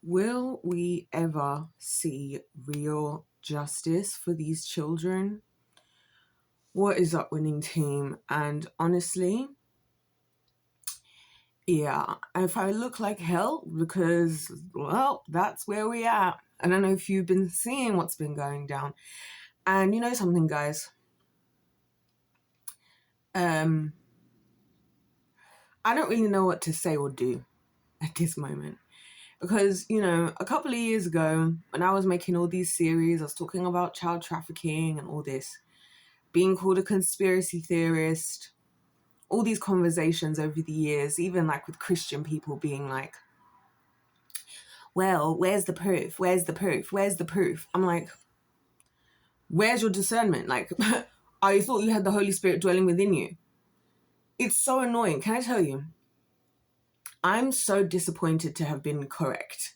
Will we ever see real justice for these children? What is up, winning team? And honestly, yeah, if I look like hell, because, well, that's where we are. I don't know if you've been seeing what's been going down. And you know something, guys? I don't really know what to say or do at this moment. Because, a couple of years ago, when I was making all these series, I was talking about child trafficking and all this, being called a conspiracy theorist, all these conversations over the years, even like with Christian people being like, well, where's the proof? Where's the proof? Where's the proof? I'm like, where's your discernment? Like, I thought you had the Holy Spirit dwelling within you. It's so annoying. Can I tell you? I'm so disappointed to have been correct.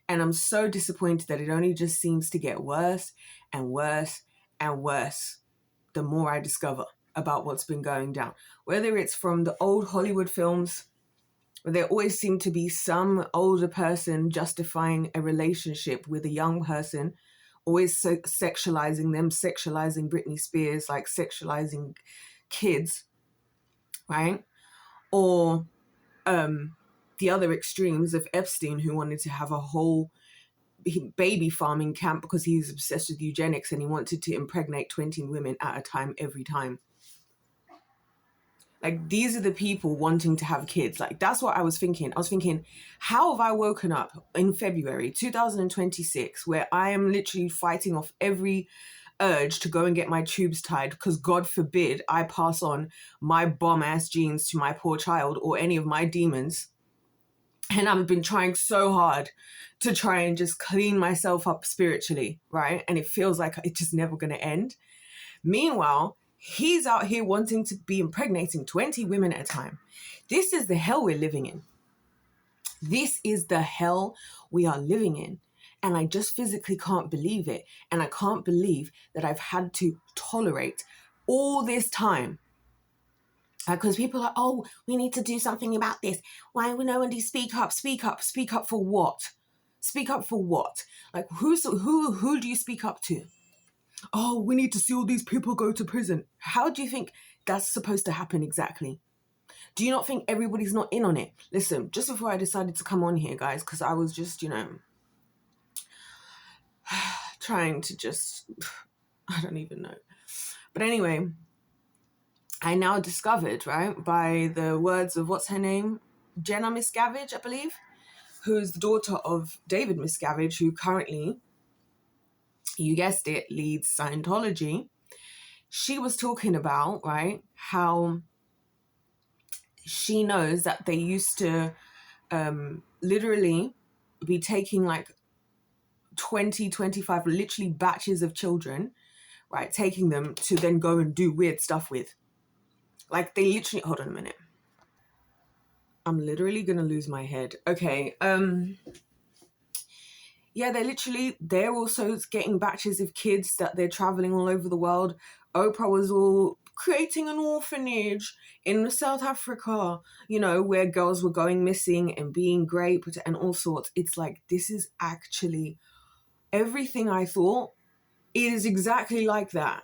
And I'm so disappointed that it only just seems to get worse and worse and worse the more I discover about what's been going down. Whether it's from the old Hollywood films, where there always seemed to be some older person justifying a relationship with a young person, always sexualizing them, sexualizing Britney Spears, like sexualizing kids, right? Or the other extremes of Epstein, who wanted to have a whole baby farming camp because he was obsessed with eugenics and he wanted to impregnate 20 women at a time every time. Like, these are the people wanting to have kids. Like, that's what I was thinking. I was thinking, how have I woken up in February 2026 where I am literally fighting off every urge to go and get my tubes tied because God forbid I pass on my bomb-ass genes to my poor child or any of my demons. And I've been trying so hard to try and just clean myself up spiritually, right? And it feels like it's just never going to end. Meanwhile, he's out here wanting to be impregnating 20 women at a time. This is the hell we're living in. This is the hell we are living in. And I just physically can't believe it. And I can't believe that I've had to tolerate all this time. Because people are, oh, we need to do something about this. Why would no one do speak up? Speak up. Speak up for what? Speak up for what? Like, who do you speak up to? Oh, we need to see all these people go to prison. How do you think that's supposed to happen exactly? Do you not think everybody's not in on it? Listen, just before I decided to come on here, guys, because I was just, trying to just, I don't even know. But anyway, I now discovered, right, by the words of, what's her name? Jenna Miscavige, I believe, who's the daughter of David Miscavige, who currently, you guessed it, leads Scientology. She was talking about, right, how she knows that they used to literally be taking like 20, 25, literally batches of children, right, taking them to then go and do weird stuff with. Like, they literally, hold on a minute. I'm literally going to lose my head. Okay. Yeah, they're also getting batches of kids that they're traveling all over the world. Oprah was all creating an orphanage in South Africa, where girls were going missing and being raped and all sorts. It's like, this is actually everything I thought. It is exactly like that.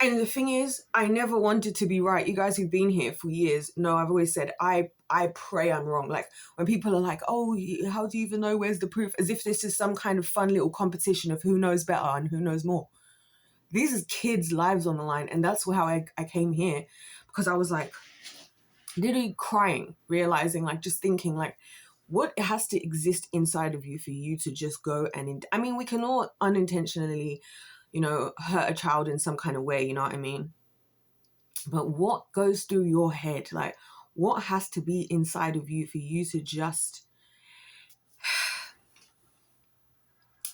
And the thing is, I never wanted to be right. You guys who've been here for years know I've always said, I pray I'm wrong. Like, when people are like, oh, how do you even know where's the proof? As if this is some kind of fun little competition of who knows better and who knows more. These are kids' lives on the line. And that's how I came here, because I was like, literally crying, realizing, like, just thinking, like, what has to exist inside of you for you to just go and, we can all unintentionally, hurt a child in some kind of way, you know what I mean? But what goes through your head? Like, what has to be inside of you for you to just...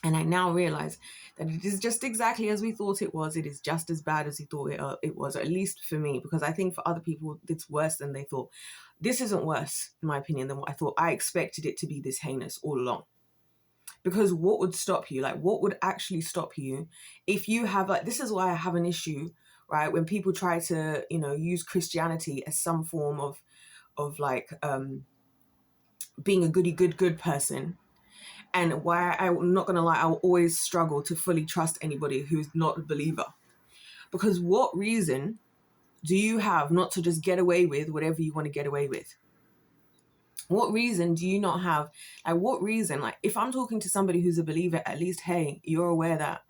And I now realize that it is just exactly as we thought it was. It is just as bad as we thought it was, at least for me, because I think for other people, it's worse than they thought. This isn't worse, in my opinion, than what I thought. I expected it to be this heinous all along. Because what would stop you? Like, what would actually stop you if you have, like, this is why I have an issue, right? When people try to, use Christianity as some form of like, being a good person. and why I'm not going to lie, I'll always struggle to fully trust anybody who's not a believer. Because what reason do you have not to just get away with whatever you want to get away with? What reason do you not have? Like, what reason? Like, if I'm talking to somebody who's a believer, at least, hey, you're aware that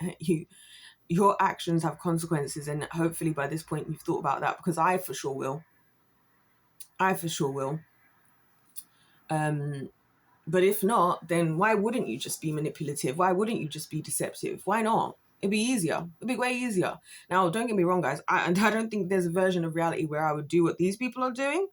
your actions have consequences, and hopefully by this point you've thought about that, because I for sure will. But if not, then why wouldn't you just be manipulative? Why wouldn't you just be deceptive? Why not? It'd be easier. It'd be way easier. Now, don't get me wrong, guys. I don't think there's a version of reality where I would do what these people are doing.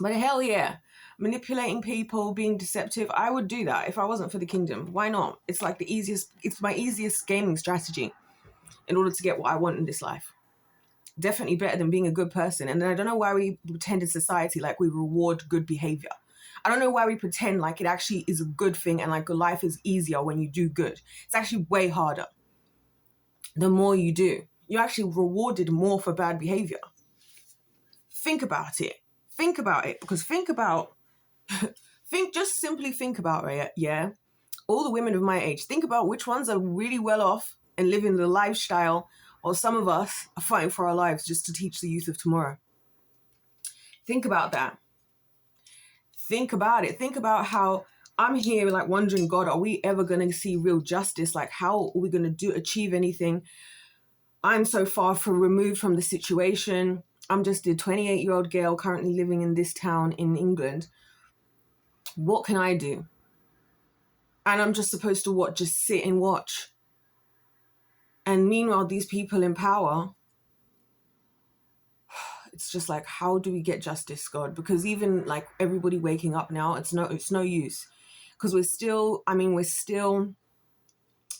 But hell yeah, manipulating people, being deceptive, I would do that if I wasn't for the kingdom. Why not? It's like it's my easiest gaming strategy in order to get what I want in this life. Definitely better than being a good person. And I don't know why we pretend in society like we reward good behavior. I don't know why we pretend like it actually is a good thing and like life is easier when you do good. It's actually way harder. The more you do, you're actually rewarded more for bad behavior. Think about it. Think about it. Because just simply think about it, yeah? All the women of my age, think about which ones are really well off and living the lifestyle, or some of us are fighting for our lives just to teach the youth of tomorrow. Think about that. Think about it. Think about how I'm here like wondering, God, are we ever going to see real justice? Like, how are we going to achieve anything? I'm so far removed from the situation. I'm just a 28-year-old girl currently living in this town in England. What can I do? And I'm just supposed to what? Just sit and watch. And meanwhile, these people in power, it's just like, how do we get justice, God? Because even like everybody waking up now, it's no use. Because we're still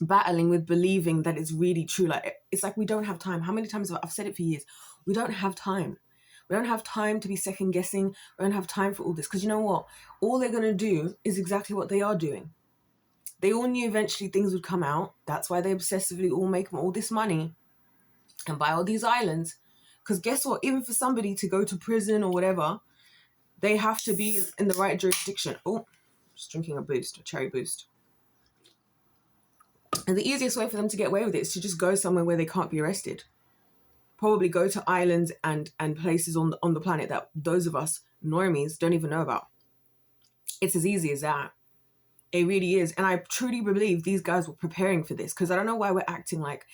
battling with believing that it's really true. Like, it's like we don't have time. How many times I've said it for years? We don't have time. We don't have time to be second guessing. We don't have time for all this. Because you know what? All they're going to do is exactly what they are doing. They all knew eventually things would come out. That's why they obsessively all make all this money and buy all these islands. Because guess what? Even for somebody to go to prison or whatever, they have to be in the right jurisdiction. Oh, just drinking a cherry boost. And the easiest way for them to get away with it is to just go somewhere where they can't be arrested. Probably go to islands and places on the planet that those of us normies don't even know about. It's as easy as that. It really is. And I truly believe these guys were preparing for this, because I don't know why we're acting like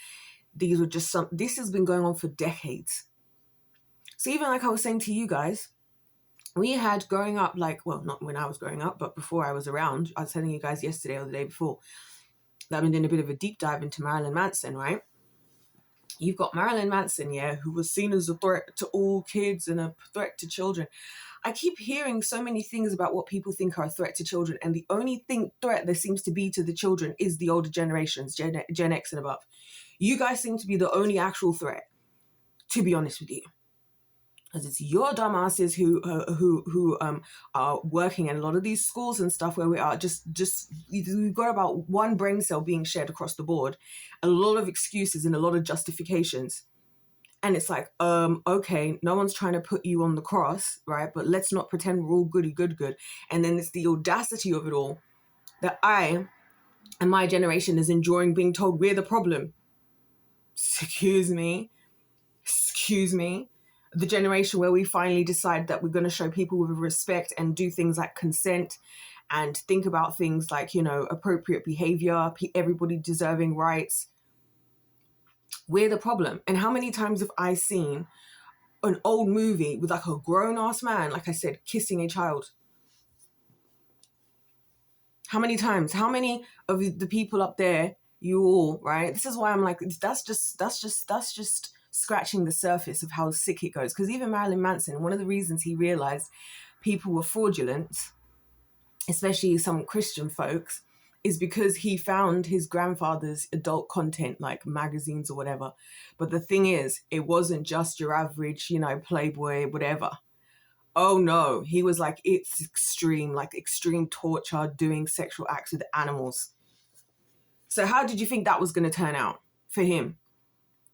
these were just this has been going on for decades. So even like I was saying to you guys, we had growing up, like, well, not when I was growing up, but before I was around, I was telling you guys yesterday or the day before that I've been doing a bit of a deep dive into Marilyn Manson, right? You've got Marilyn Manson, yeah, who was seen as a threat to all kids and a threat to children. I keep hearing so many things about what people think are a threat to children, and the only threat there seems to be to the children is the older generations, Gen X and above. You guys seem to be the only actual threat, to be honest with you. Because it's your dumbasses who are working in a lot of these schools and stuff where we are we've got about one brain cell being shared across the board, a lot of excuses and a lot of justifications. And it's like, okay, no one's trying to put you on the cross, right? But let's not pretend we're all goody good. And then it's the audacity of it all that I and my generation is enjoying being told we're the problem. Excuse me. The generation where we finally decide that we're going to show people with respect and do things like consent and think about things like, appropriate behavior, everybody deserving rights. We're the problem. And how many times have I seen an old movie with like a grown-ass man, like I said, kissing a child? How many times? How many of the people up there, you all, right? This is why I'm like, that's just scratching the surface of how sick it goes. Because even Marilyn Manson, one of the reasons he realized people were fraudulent, especially some Christian folks, is because he found his grandfather's adult content, like magazines or whatever. But the thing is, it wasn't just your average, Playboy, whatever. Oh no, he was like, it's extreme, like extreme torture, doing sexual acts with animals. So how did you think that was going to turn out for him?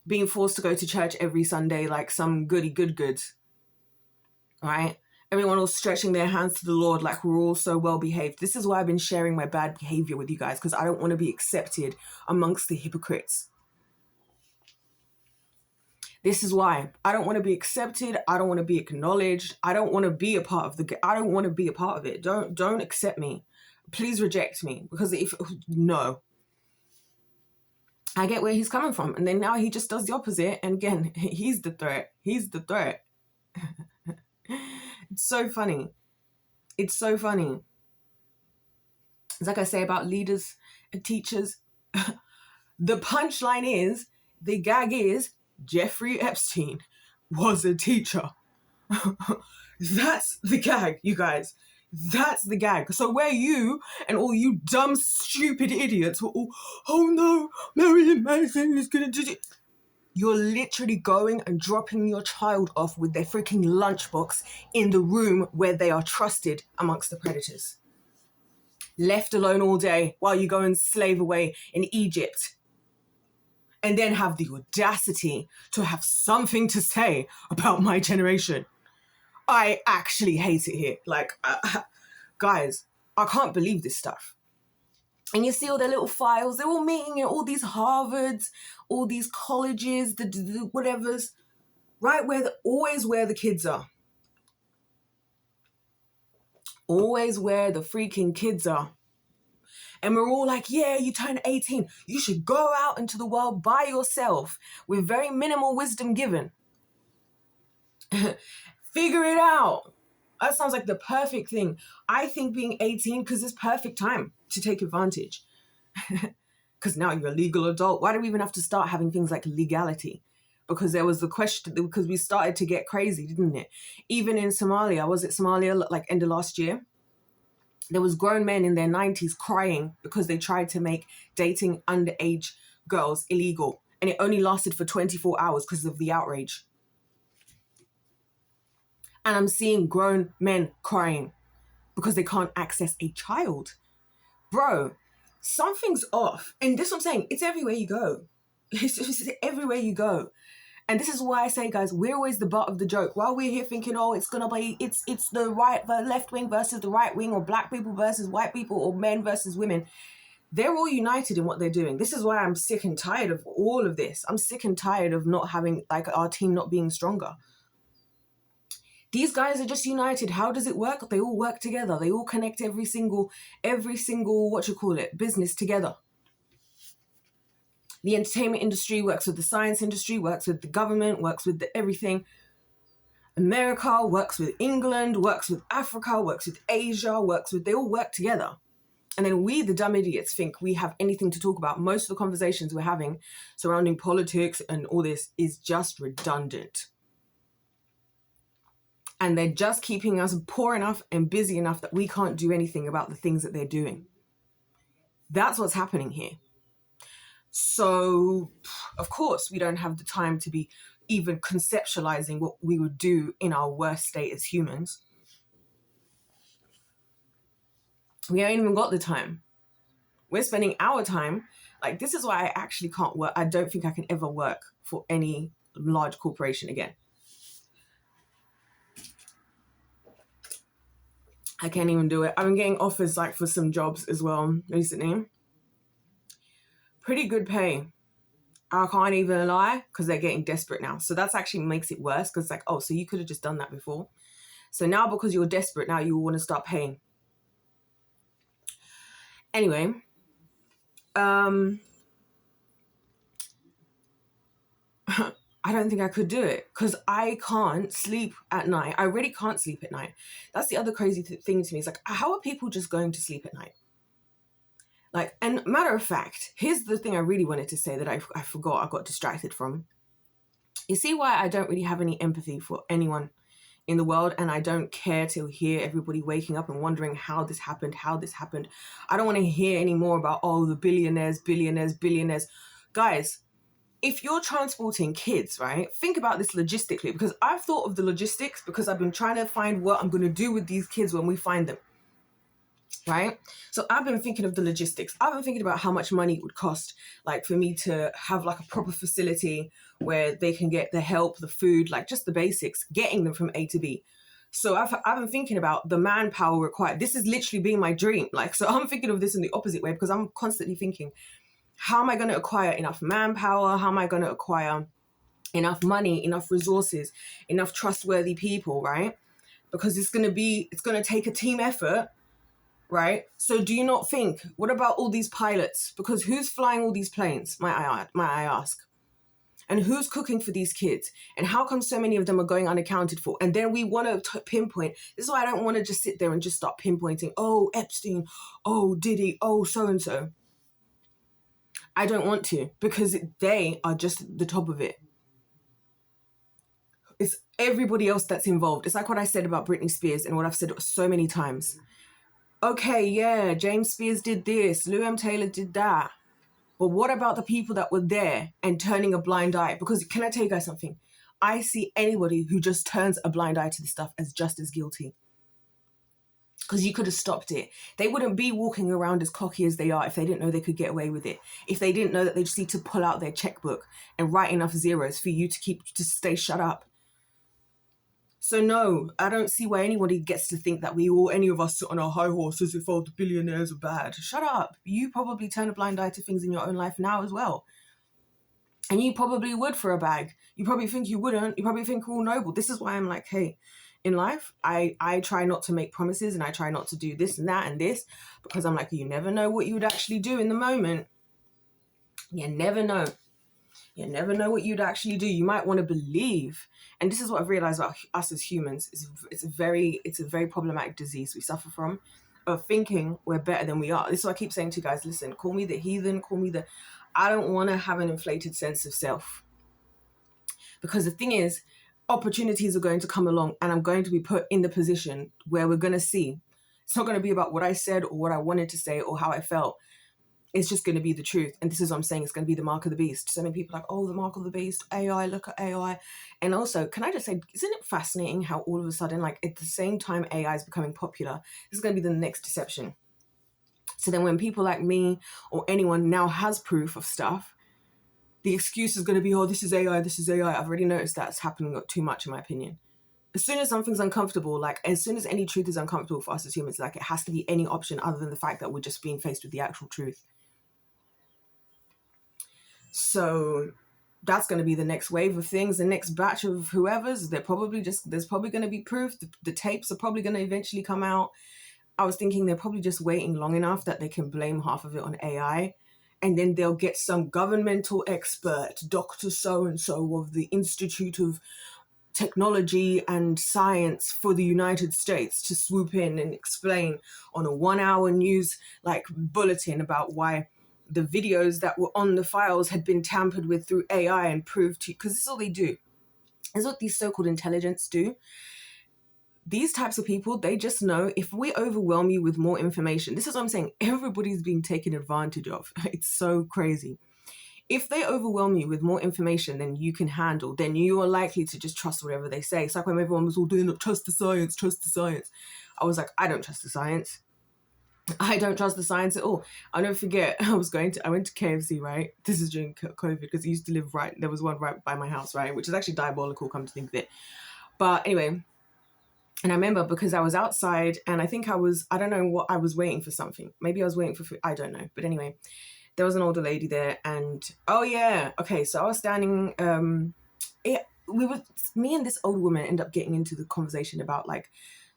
Being forced to go to church every Sunday like some goody good, right? Everyone all stretching their hands to the Lord like we're all so well behaved. This is why I've been sharing my bad behavior with you guys, because I don't want to be accepted amongst the hypocrites. This is why I don't want to be accepted. I don't want to be acknowledged. I don't want to be a part of I don't want to be a part of it. Don't accept me. Please reject me, because no. I get where he's coming from. And then now he just does the opposite. And again, he's the threat. He's the threat. It's so funny. It's so funny. It's like I say about leaders and teachers. The punchline is, the gag is, Jeffrey Epstein was a teacher. That's the gag, you guys. That's the gag. So where you and all you dumb, stupid idiots were all, oh no, Marilyn Manson is going to do it. You're literally going and dropping your child off with their freaking lunchbox in the room where they are trusted amongst the predators. Left alone all day while you go and slave away in Egypt. And then have the audacity to have something to say about my generation. I actually hate it here. Like, guys, I can't believe this stuff. And you see all their little files, they're all meeting in all these Harvards, all these colleges, the whatevers, right always where the kids are. Always where the freaking kids are. And we're all like, yeah, you turn 18. You should go out into the world by yourself with very minimal wisdom given. Figure it out. That sounds like the perfect thing. I think being 18, because it's perfect time to take advantage. Because now you're a legal adult. Why do we even have to start having things like legality? Because there was the question, because we started to get crazy, didn't it? Even in Somalia, was it Somalia, like end of last year? There was grown men in their 90s crying because they tried to make dating underage girls illegal. And it only lasted for 24 hours because of the outrage. And I'm seeing grown men crying because they can't access a child. Bro, something's off. And this is what I'm saying. It's everywhere you go. It's everywhere you go. And this is why I say, guys, we're always the butt of the joke. While we're here thinking, oh, it's going to be, it's the left wing versus the right wing, or black people versus white people, or men versus women. They're all united in what they're doing. This is why I'm sick and tired of all of this. I'm sick and tired of not having, like, our team not being stronger. These guys are just united. How does it work? They all work together. They all connect every single, business together. The entertainment industry works with the science industry, works with the government, works with everything. America works with England, works with Africa, works with Asia, they all work together. And then we, the dumb idiots, think we have anything to talk about. Most of the conversations we're having surrounding politics and all this is just redundant. And they're just keeping us poor enough and busy enough that we can't do anything about the things that they're doing. That's what's happening here. So, of course, we don't have the time to be even conceptualizing what we would do in our worst state as humans. We ain't even got the time. We're spending our time. Like, this is why I actually can't work. I don't think I can ever work for any large corporation again. I can't even do it. I've been getting offers like for some jobs as well recently. Pretty good pay. I can't even lie, because they're getting desperate now. So that's actually makes it worse, because it's like, oh, so you could have just done that before. So now because you're desperate, now you want to start paying. Anyway, I don't think I could do it, because I can't sleep at night. I really can't sleep at night. That's the other crazy thing to me. It's like, how are people just going to sleep at night? Like, and matter of fact, here's the thing I really wanted to say that I forgot, I got distracted from. You see why I don't really have any empathy for anyone in the world, and I don't care to hear everybody waking up and wondering how this happened. I don't want to hear any more about, oh, the billionaires. Guys, if you're transporting kids, right, think about this logistically, because I've thought of the logistics, because I've been trying to find what I'm going to do with these kids when we find them. Right? So I've been thinking of the logistics. I've been thinking about how much money it would cost, like, for me to have like a proper facility where they can get the help, the food, like just the basics, getting them from A to B. So I've been thinking about the manpower required. This is literally being my dream. Like, so I'm thinking of this in the opposite way, because I'm constantly thinking, how am I going to acquire enough manpower? How am I going to acquire enough money, enough resources, enough trustworthy people, right? Because it's going to take a team effort, right? So do you not think, what about all these pilots? Because who's flying all these planes, might I ask? And who's cooking for these kids? And how come so many of them are going unaccounted for? And then we want to pinpoint. This is why I don't want to just sit there and just start pinpointing, oh, Epstein, oh, Diddy, oh, so-and-so. I don't want to, because they are just the top of it. It's everybody else that's involved. It's like what I said about Britney Spears and what I've said so many times. Okay, yeah, James Spears did this, Lou M. Taylor did that. But what about the people that were there and turning a blind eye? Because can I tell you guys something? I see anybody who just turns a blind eye to this stuff as just as guilty. Because you could have stopped it. They wouldn't be walking around as cocky as they are if they didn't know they could get away with it. If they didn't know that they just need to pull out their checkbook and write enough zeros for you to stay shut up. So no, I don't see why anybody gets to think that any of us sit on our high horse as if all the billionaires are bad. Shut up. You probably turn a blind eye to things in your own life now as well. And you probably would for a bag. You probably think you wouldn't. You probably think we're all noble. This is why I'm like, hey, in life, I try not to make promises, and I try not to do this and that and this, because I'm like, you never know what you would actually do in the moment. You never know. You never know what you'd actually do. You might want to believe. And this is what I've realized about us as humans. It's a very problematic disease we suffer from, of thinking we're better than we are. This is what I keep saying to you guys. Listen, call me the heathen, I don't want to have an inflated sense of self. Because the thing is, opportunities are going to come along, and I'm going to be put in the position where we're going to see. It's not going to be about what I said or what I wanted to say or how I felt. It's just going to be the truth. And this is what I'm saying. It's going to be the mark of the beast. So many people are like, oh, the mark of the beast, AI, look at AI. And also, can I just say, isn't it fascinating how all of a sudden, like at the same time AI is becoming popular, this is going to be the next deception. So then when people like me or anyone now has proof of stuff, the excuse is going to be, oh, this is AI, this is AI. I've already noticed that's happening too much, in my opinion. As soon as something's uncomfortable, like as soon as any truth is uncomfortable for us as humans, like it has to be any option other than the fact that we're just being faced with the actual truth. So that's going to be the next wave of things, the next batch of whoever's. There's probably going to be proof. The tapes are probably going to eventually come out. I was thinking they're probably just waiting long enough that they can blame half of it on AI. And then they'll get some governmental expert, Dr. So-and-so of the Institute of Technology and Science for the United States to swoop in and explain on a 1-hour news bulletin about why the videos that were on the files had been tampered with through AI and proved to, because this is all they do. This is what these so-called intelligence do. These types of people, they just know if we overwhelm you with more information, this is what I'm saying, everybody's being taken advantage of. It's so crazy. If they overwhelm you with more information than you can handle, then you are likely to just trust whatever they say. It's like when everyone was all doing, trust the science, trust the science. I was like, I don't trust the science. I don't trust the science at all. I'll never forget, I went to KFC, right? This is during COVID, because I used to live there was one right by my house, right? Which is actually diabolical, come to think of it. But anyway, and I remember because I was outside and I think I don't know what, I was waiting for something. Maybe I was waiting for food, I don't know. But anyway, there was an older lady there and, oh yeah, okay, so I was standing, me and this old woman end up getting into the conversation about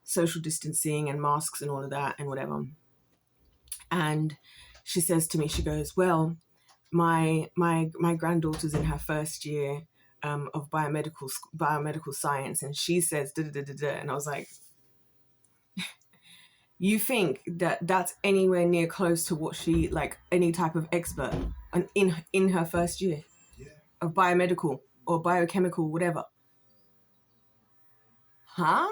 social distancing and masks and all of that and whatever. And she says to me, she goes, well, my granddaughter's in her first year of biomedical science, and she says da da da da, and I was like, you think that that's anywhere near close to what she, any type of expert in her first year of biomedical or biochemical, whatever? Huh?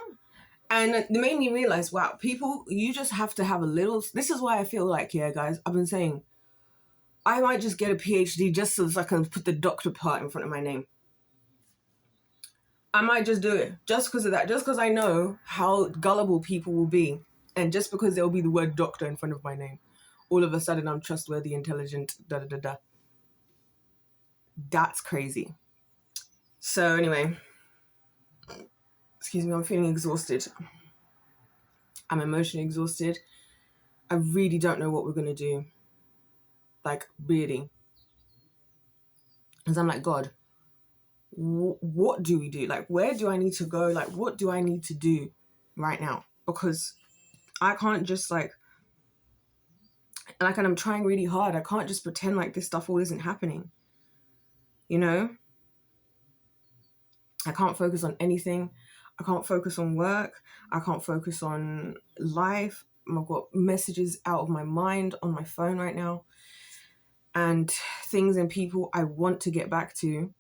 And it made me realize, wow, people, you just have to have a little, this is why I feel like, yeah, guys, I've been saying, I might just get a PhD just so I can put the doctor part in front of my name. I might just do it just because of that, just because I know how gullible people will be. And just because there'll be the word doctor in front of my name, all of a sudden I'm trustworthy, intelligent, da da da da. That's crazy. So anyway, Excuse me, I'm feeling exhausted. I'm emotionally exhausted. I really don't know what we're going to do. Like, really. Because I'm like, God, what do we do? Like, where do I need to go? Like, what do I need to do right now? Because I can't just and I'm trying really hard. I can't just pretend like this stuff all isn't happening. You know? I can't focus on anything. I can't focus on work. I can't focus on life. I've got messages out of my mind on my phone right now. And things and people I want to get back to.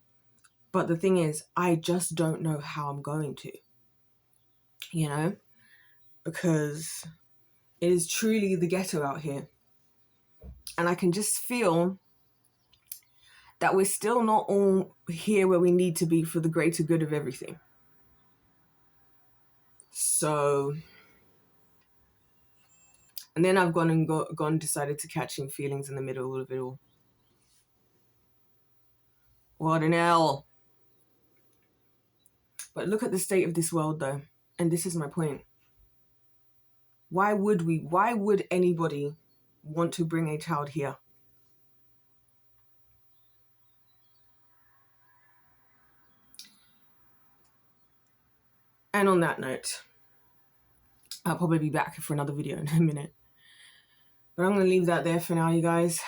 But the thing is, I just don't know how I'm going to. You know? Because it is truly the ghetto out here. And I can just feel that we're still not all here where we need to be for the greater good of everything. So, and then I've decided to catching feelings in the middle of it all. What an hell. But look at the state of this world though. And this is my point. Why would anybody want to bring a child here? And on that note, I'll probably be back for another video in a minute. But I'm going to leave that there for now, you guys.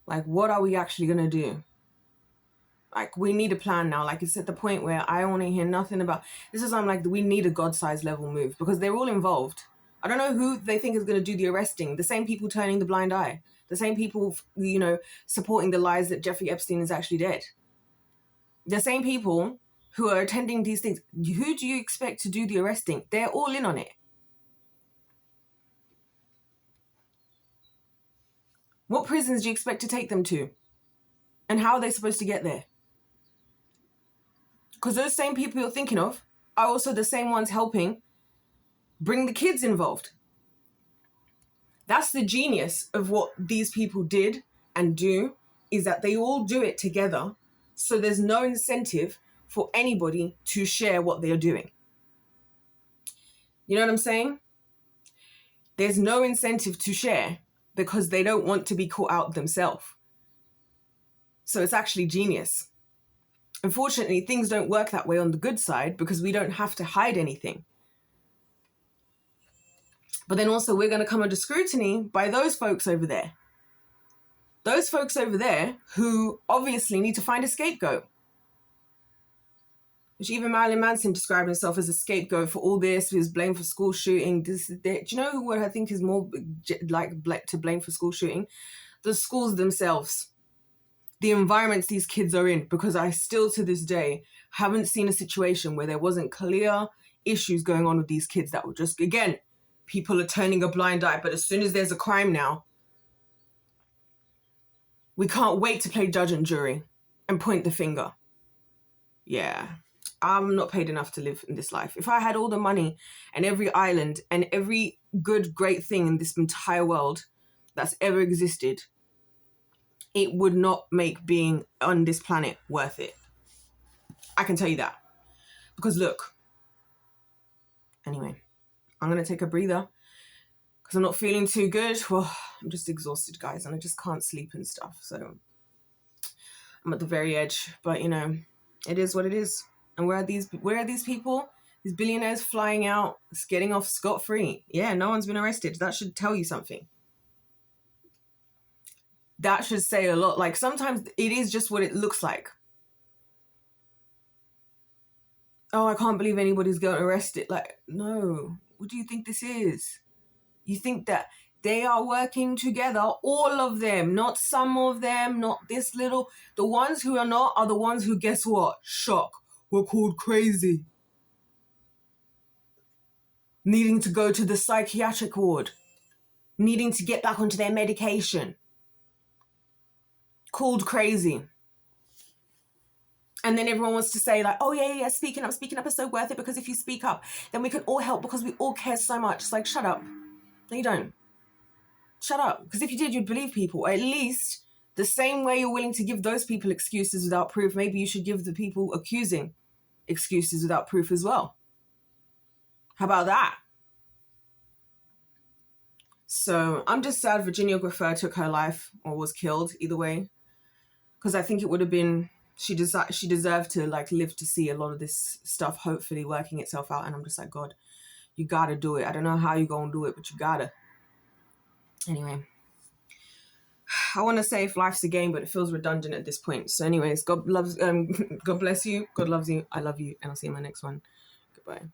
Like, what are we actually going to do? Like, we need a plan now. Like, it's at the point where I want to hear nothing about... This is I'm like, we need a God-sized level move because they're all involved. I don't know who they think is going to do the arresting. The same people turning the blind eye. The same people, you know, supporting the lies that Jeffrey Epstein is actually dead. The same people who are attending these things. Who do you expect to do the arresting? They're all in on it. What prisons do you expect to take them to? And how are they supposed to get there? Because those same people you're thinking of are also the same ones helping bring the kids involved. That's the genius of what these people did and do, is that they all do it together. So there's no incentive for anybody to share what they're doing. You know what I'm saying? There's no incentive to share because they don't want to be caught out themselves. So it's actually genius. Unfortunately, things don't work that way on the good side because we don't have to hide anything. But then also we're going to come under scrutiny by those folks over there. Those folks over there who obviously need to find a scapegoat. Which even Marilyn Manson described himself as a scapegoat for all this. He was blamed for school shooting. Do you know what I think is more like to blame for school shooting? The schools themselves. The environments these kids are in. Because I still to this day haven't seen a situation where there wasn't clear issues going on with these kids that were just, again, people are turning a blind eye. But as soon as there's a crime now, we can't wait to play judge and jury and point the finger. Yeah. I'm not paid enough to live in this life. If I had all the money and every island and every good, great thing in this entire world that's ever existed, it would not make being on this planet worth it. I can tell you that. Because look, anyway, I'm going to take a breather because I'm not feeling too good. Well, I'm just exhausted, guys, and I just can't sleep and stuff. So I'm at the very edge, but you know, it is what it is. And where are these people? These billionaires flying out, getting off scot-free. Yeah, no one's been arrested. That should tell you something. That should say a lot. Like, sometimes it is just what it looks like. Oh, I can't believe anybody's getting arrested. Like, no. What do you think this is? You think that they are working together, all of them, not some of them, not this little. The ones who are not are the ones who, guess what? Shock. Were called crazy. Needing to go to the psychiatric ward. Needing to get back onto their medication. Called crazy. And then everyone wants to say like, oh yeah, speaking up is so worth it because if you speak up, then we can all help because we all care so much. It's like, shut up. No, you don't. Shut up. Because if you did, you'd believe people. Or at least the same way you're willing to give those people excuses without proof, maybe you should give the people accusing excuses without proof as well. How about that? So I'm just sad Virginia Griffith took her life or was killed, either way, because I think it would have been, she deserved to like live to see a lot of this stuff hopefully working itself out. And I'm just like, God, you gotta do it. I don't know how you're gonna do it, but you gotta. Anyway, I want to say if life's a game, but it feels redundant at this point. So anyways, God bless you, God loves you, I love you, and I'll see you in my next one. Goodbye.